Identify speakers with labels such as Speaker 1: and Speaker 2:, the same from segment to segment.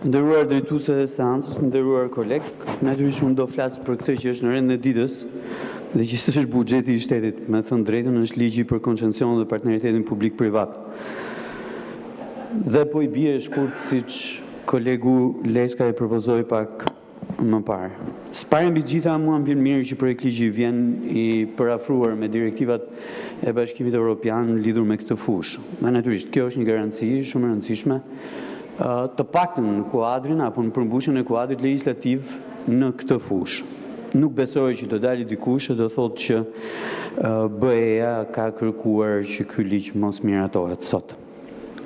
Speaker 1: Nderuar drejtuese e seancës, nderuar kolegë, natyrisht unë do flas për këtë që është në rendin e ditës dhe që s'është buxheti i shtetit, me thënë drejtën, është ligji për koncesionin dhe partneritetin publik-privat. Dhe po i bie shkurt siç kolegu Leska e propozoi pak më parë. S'pare mbi gjitha mua më vjen mirë që projekt ligji vjen i përafruar me direktivat e Bashkimit Evropian lidhur me këtë fushë. Natyrisht kjo është një garanci shumë e rëndësishme të paktën në kuadrin apo në përmbushjen e kuadrit legjislativ në këtë fushë. Nuk besoj që do dalë dikush e do thotë që BE-ja ka kërkuar që ky ligj mos miratohet sot.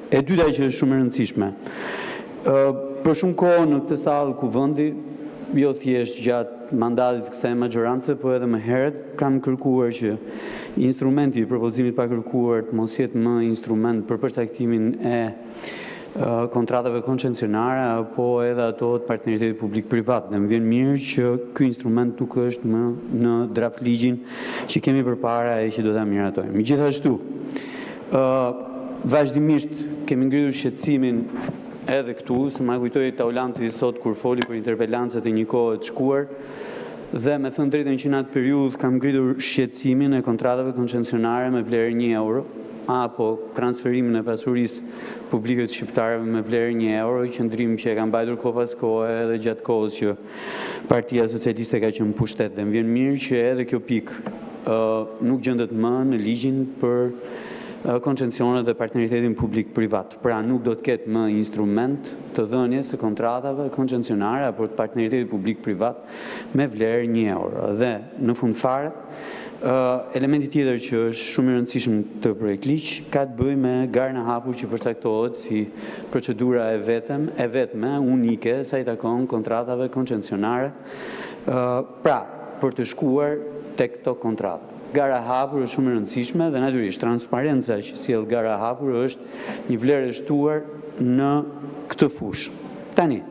Speaker 1: E dyta që është shumë e rëndësishme. Për shumë kohë në këtë sallë kuvendi, jo thjesht gjatë mandatit të kësaj magjorance, po edhe më herët kanë kërkuar që instrumenti i propozimit pa kërkuar të mos jetë më instrument për përcaktimin e kontratave koncesionare apo edhe ato të partneritetit publik-privat. Dhe më vjen mirë që ky instrument nuk është më në draft ligjin që kemi përpara e që do ta miratojmë. Megjithastu, vazhdimisht kemi ngritur shqetësimin edhe këtu, se ma kujtoi Taulanti sot kur foli për interpelancët e një kohe të shkuar, dhe me thënë drejtën që në atë periudhë kam ngritur shqetësimin e kontratave koncesionare me vlerë €1, apo transferimin e pasurisë publike të shqiptarëve me vlerë €1, qëndrim që e kam mbajtur kohë pas kohe edhe gjatë kohës që Partia Socialiste ka qenë në pushtet. Dhe më vjen mirë që edhe kjo pikë nuk gjendet më në ligjin për koncesionet dhe partneritetin publik-privat. Pra nuk do të ketë më instrument të dhënies së kontratave koncesionare apo të partneritetit publik-privat me vlerë €1. Dhe në fund fare, elementi tjetër që është shumë i rëndësishëm të projekt ligj ka të bëjë me garën e hapur që përcaktohet si procedura e vetme, unike, sa i takon kontratave koncesionare, pra për të shkuar tek këto kontratë. Gara e hapur është shumë e rëndësishme dhe natyrisht transparenca që sjell gara e hapur është një vlerë e shtuar në këtë fushë. Tani,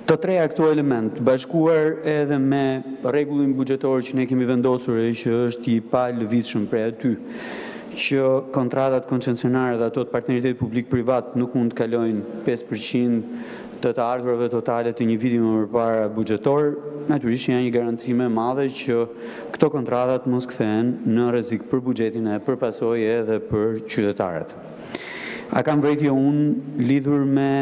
Speaker 1: të treja këto element, bashkuar edhe me rregullin buxhetor që ne kemi vendosur e që është i pa lëvizshëm prej aty, që kontratat koncesionare dhe ato të partneritetit publik-privat nuk mund të kalojnë 5% të ardhurave totale të një viti më përpara buxhetor, natyrisht janë një garanci më e madhe që këto kontratat mos kthehen në rrezik për buxhetin e për pasojë edhe për qytetarët. A kam vërejtje unë lidhur me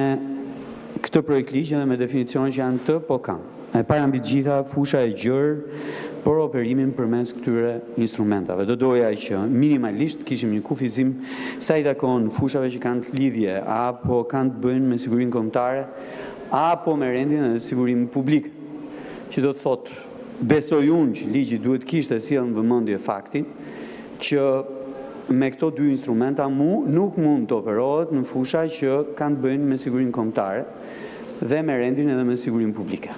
Speaker 1: këtë projekt ligj dhe me definicionet që janë të, po kam. E para mbi gjitha fusha e gjerë për operimin përmes këtyre instrumentave. Do doja që minimalisht kishim një kufizim sa i takon fushave që kanë të lidhje apo kanë të bëjnë me sigurinë kombëtare apo me rendin e sigurinë publike. Që do të thotë, besoj unë që ligji duhet kishte sjellë në vëmendje faktin që me këto dy instrumenta nuk mund të operohet në fusha që kanë të bëjnë me sigurinë kombëtare dhe me rendin edhe me sigurinë publike.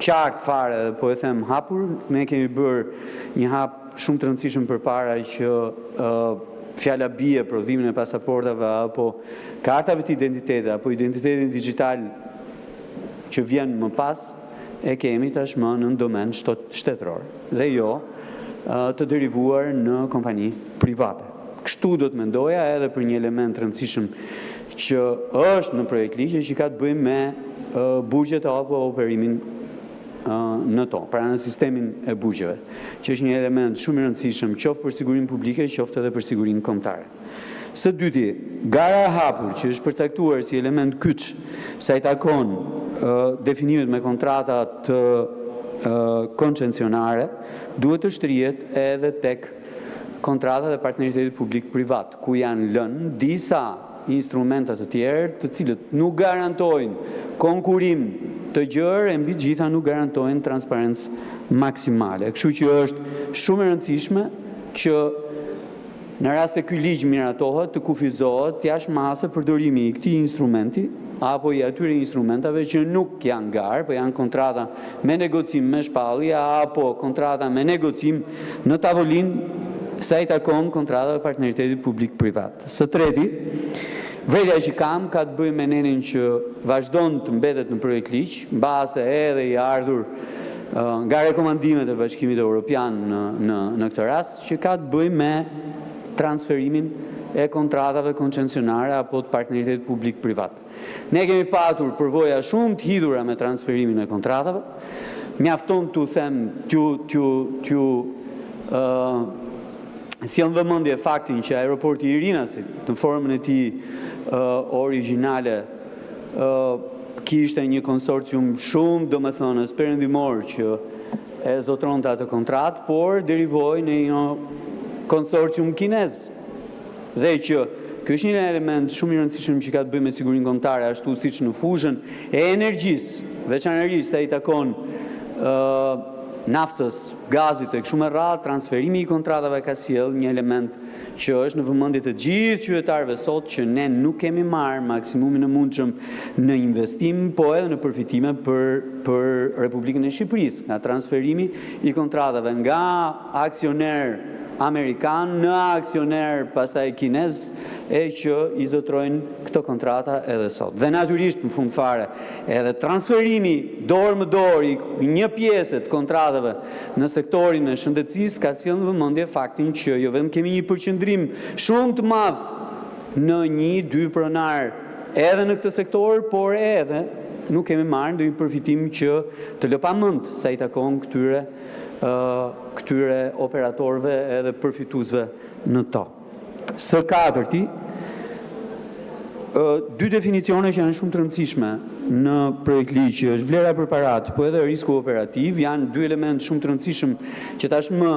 Speaker 1: Qartë fare, po e them hapur, ne kemi bërë një hap shumë të rëndësishëm përpara që fjala bie prodhimin e pasaportave apo kartave të identitetit apo identitetin digjital që vjen më pas e kemi tashmë në domen shtetëror dhe jo të derivuar në kompani private. Kështu do të mendoja edhe për një element rëndësishëm që është në projekt ligje që ka të bëjë me buxhet apo operimin në to, pra në sistemin e buxheve, që është një element shumë i rëndësishëm qoftë për sigurinë publike, qoftë edhe për sigurinë kombëtare. Së dyti, gara e hapur që është përcaktuar si element kyç sa i takon definimet me kontrata të koncesionare, duhet të shtrihet edhe tek kontratat e partneritetit publik-privat, ku janë lënë disa instrumentat të tjerë të cilët nuk garantojnë konkurim të gjerë e mbi gjitha nuk garantojnë transparencë maksimale. Kështu që është shumë e rëndësishme që në rast se ky ligj miratohet të kufizohet jashtëmase përdorimi i këtij instrumenti apo i atyre instrumentave që nuk janë garë, po janë kontrata me negocim me shpallje apo kontrata me negocim në tavolinë sa i takon kontrata e partneritetit publik-privat. Së treti, vërejtja që kam ka të bëjë me nenin që vazhdon të mbetet në projekt ligj, mbase edhe i ardhur nga rekomandimet e Bashkimit Evropian në këtë rast, që ka të bëjë me transferimin e kontratave koncesionare apo të partneritetit publik-privat. Ne kemi patur përvoja shumë të hidhura me transferimin e kontratave, mjafton t'u them, sjell në vëmendje faktin që aeroporti i Rinasit, në formën e tij origjinale, kishte një konsorcium shumë, domethënë, perëndimor që e zotronte atë kontratë, por derivoi në një konsorcium kinez. Dhe që ky është një element shumë i rëndësishëm që ka të bëjë me sigurinë kombëtare, ashtu siç në fushën e energjisë, veçanërisht sa i takon naftës, gazit e kështu me radhë, transferimi i kontratave ka sjell një element që është në vëmendje të gjithë qytetarëve sot që ne nuk kemi marrë maksimumin e mundshëm në investim, po edhe në përfitime për Republikën e Shqipërisë, nga transferimi i kontratave nga aksioner amerikan në aksioner pastaj kinez e që i zotrojnë këto kontrata edhe sot. Dhe natyrisht në fund fare edhe transferimi dorë më dorë i një pjesë të kontratave në sektorin e shëndetësisë ka sjellë në vëmendje faktin që jo vetëm kemi një përqendrim shumë të madh në 1-2 pronar edhe në këtë sektor, por edhe nuk kemi marrë ndonjë përfitim që të lë pamend sa i takon këtyre operatorëve edhe përfituesve në to. Së katërti, dy definicione që janë shumë të rëndësishme në projekt ligj, që është vlera përparatë, po edhe risku operativ, janë dy elementë shumë të rëndësishëm që tashmë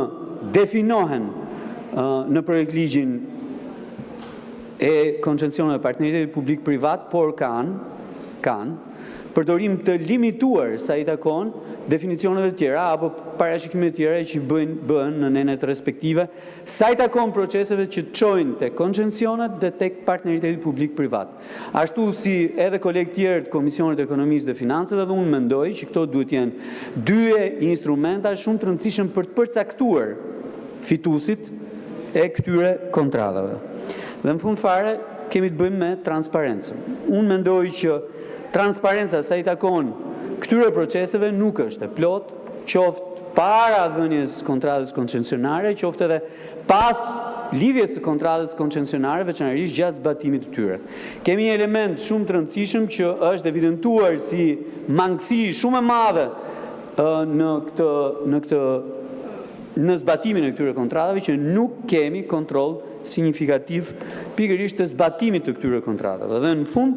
Speaker 1: definohen në projekt ligjin e koncesioneve partneritetit publik-privat, por kanë përdorim të limituar sa i takon definicioneve të tjera apo parashikime të tjera që bëhen në nenet respektive, sa i takon proceseve që çojnë tek koncesionet dhe tek partneriteti publik-privat. Ashtu si edhe kolegë tjerë të Komisionit të Ekonomisë dhe Financave, dhe unë mendoj që këto duhet jenë dy instrumenta shumë të rëndësishëm për të përcaktuar fituesit e këtyre kontratave. Dhe në fund fare kemi të bëjmë me transparencën. Unë mendoj që transparenca sa i takon këtyre proceseve nuk është e plot, qoftë para dhënies kontratës koncesionare, qoftë edhe pas lidhjes së kontratës koncesionare, veçanërisht gjatë zbatimit të tyre. Kemi një element shumë të rëndësishëm që është evidentuar si mangësi shumë e madhe në zbatimin e këtyre kontratave, që nuk kemi kontroll signifikativ pikërisht të zbatimit të këtyre kontratave. Dhe në fund,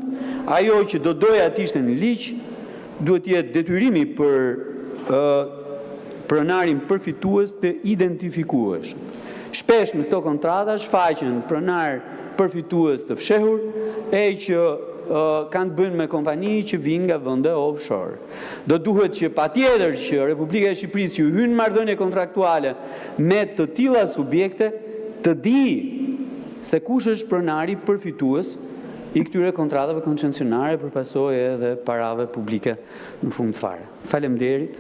Speaker 1: ajo që do doja të ishte në ligj, duhet jetë detyrimi për pronarin përfitues të identifikuesh. Shpesh në këto kontrata shfaqen pronar përfitues të fshehur e që kanë të bëjnë me kompani që vinë nga vende offshore. Do duhet që patjetër që Republika e Shqipërisë ju hyn marrëdhënie kontraktuale me të tilla subjekte të di se kush është pronari përfitues i këtyre kontratave koncesionare për pasojë edhe parave publike në fund fare. Faleminderit.